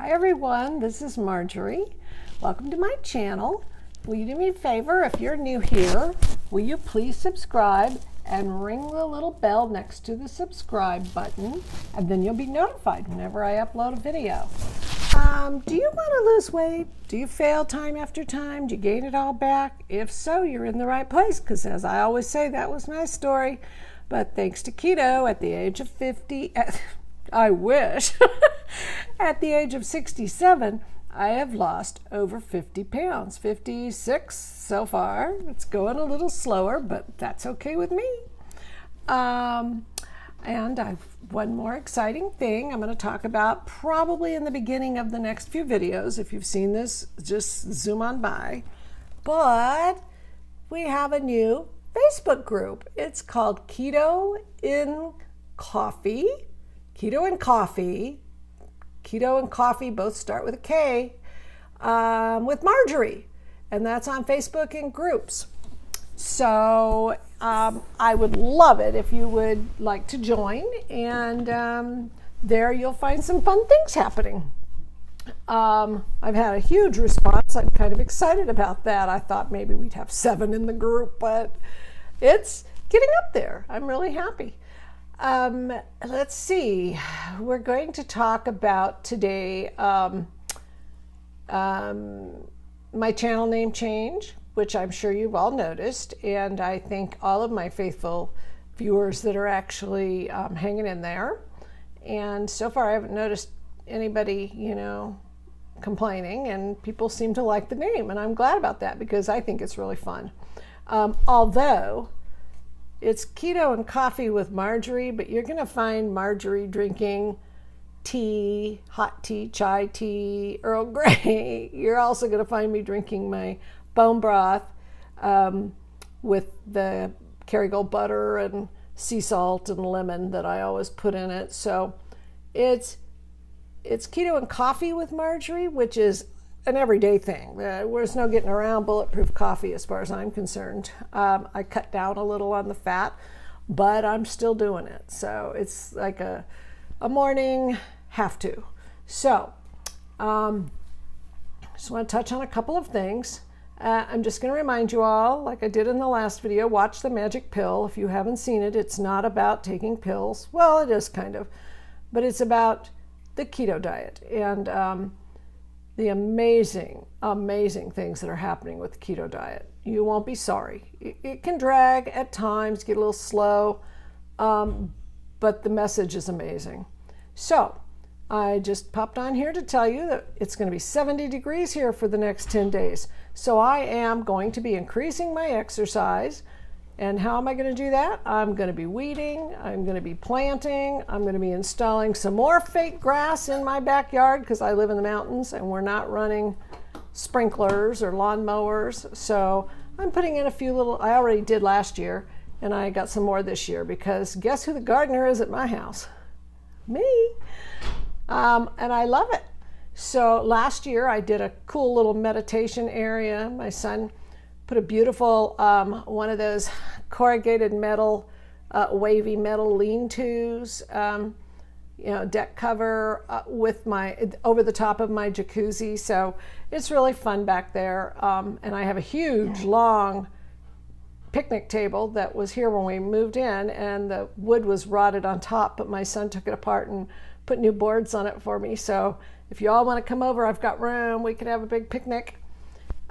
Hi everyone, this is Marjorie. Welcome to my channel. Will you do me a favor, if you're new here, will you please subscribe and ring the little bell next to the subscribe button, and then you'll be notified whenever I upload a video. Do you want to lose weight? Do you fail time after time? Do you gain it all back? If so, you're in the right place, because as I always say, that was my story. But thanks to keto at the age of 50, I wish, at the age of 67, I have lost over 50 pounds, 56 so far. It's going a little slower, but that's okay with me. And I've one more exciting thing I'm going to talk about probably in the beginning of the next few videos. If you've seen this, just zoom on by. But we have a new Facebook group. It's called Keto in Coffee. Keto and Coffee. Keto and Coffee both start with a K, with Marjorie. And that's on Facebook in groups. So I would love it if you would like to join, and there you'll find some fun things happening. I've had a huge response. I'm kind of excited about that. I thought maybe we'd have 7 in the group, but it's getting up there. I'm really happy. Let's see. We're going to talk about today my channel name change, which I'm sure you've all noticed, and I thank all of my faithful viewers that are actually hanging in there. And so far I haven't noticed anybody, complaining, and people seem to like the name, and I'm glad about that because I think it's really fun. Although it's Keto and Coffee with Marjorie, but you're going to find Marjorie drinking tea, hot tea, chai tea, Earl Grey. You're also going to find me drinking my bone broth with the Kerrygold butter and sea salt and lemon that I always put in it. So it's Keto and Coffee with Marjorie, which is an everyday thing. There's no getting around bulletproof coffee as far as I'm concerned. I cut down a little on the fat, but I'm still doing it. So it's like a morning have to. So just want to touch on a couple of things. I'm just going to remind you all, like I did in the last video, watch The Magic Pill. If you haven't seen it, it's not about taking pills. Well, it is kind of, but it's about the keto diet and the amazing, amazing things that are happening with the keto diet. You won't be sorry. It can drag at times, get a little slow, but the message is amazing. So I just popped on here to tell you that it's going to be 70 degrees here for the next 10 days. So I am going to be increasing my exercise. And how am I going to do that? I'm going to be weeding, I'm going to be planting, I'm going to be installing some more fake grass in my backyard because I live in the mountains and we're not running sprinklers or lawn mowers. So I'm putting in a few little, I already did last year, and I got some more this year because guess who the gardener is at my house? Me. And I love it. So last year I did a cool little meditation area. My son put a beautiful one of those corrugated metal, wavy metal lean-tos, deck cover with over the top of my jacuzzi. So it's really fun back there. And I have a huge, long picnic table that was here when we moved in, and the wood was rotted on top, but my son took it apart and put new boards on it for me. So if you all want to come over, I've got room. We could have a big picnic.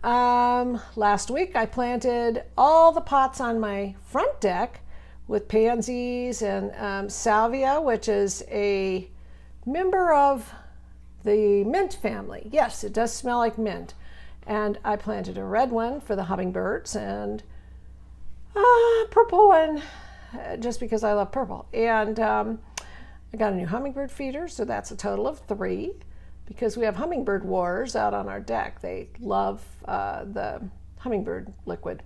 Last week I planted all the pots on my front deck with pansies and salvia, which is a member of the mint family. Yes, it does smell like mint. And I planted a red one for the hummingbirds and a purple one just because I love purple. And I got a new hummingbird feeder, so that's a total of 3. Because we have hummingbird wars out on our deck. They love the hummingbird liquid.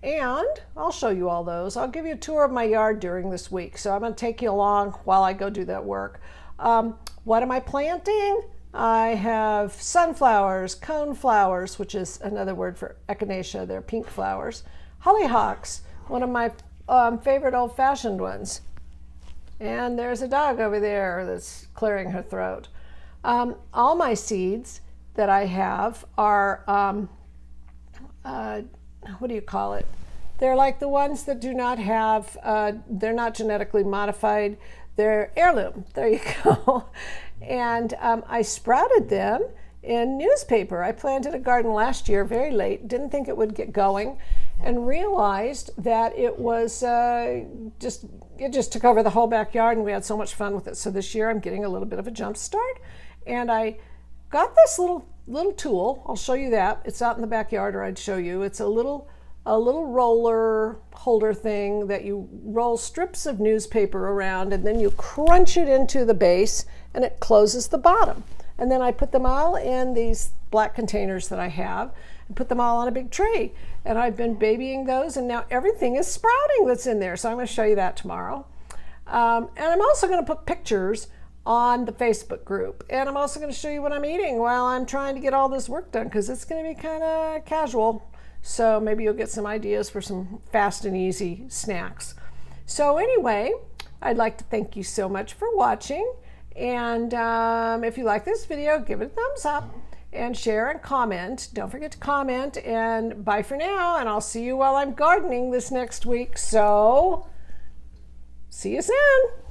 And I'll show you all those. I'll give you a tour of my yard during this week. So I'm going to take you along while I go do that work. What am I planting? I have sunflowers, coneflowers, which is another word for echinacea. They're pink flowers. Hollyhocks, one of my favorite old-fashioned ones. And there's a dog over there that's clearing her throat. All my seeds that I have are, what do you call it? They're like the ones that do not have, they're not genetically modified. They're heirloom. There you go. And I sprouted them in newspaper. I planted a garden last year, very late, didn't think it would get going, and realized that it was it just took over the whole backyard, and we had so much fun with it. So this year I'm getting a little bit of a jump start, and I got this little tool. I'll show you that. It's out in the backyard, or I'd show you. It's a little roller holder thing that you roll strips of newspaper around, and then you crunch it into the base, and it closes the bottom. And then I put them all in these black containers that I have and put them all on a big tray. And I've been babying those, and now everything is sprouting that's in there. So I'm going to show you that tomorrow. And I'm also going to put pictures on the Facebook group. And I'm also going to show you what I'm eating while I'm trying to get all this work done, because it's going to be kind of casual. So maybe you'll get some ideas for some fast and easy snacks. So anyway, I'd like to thank you so much for watching. And if you like this video, give it a thumbs up and share and comment. Don't forget to comment, and bye for now. And I'll see you while I'm gardening this next week. So see you soon.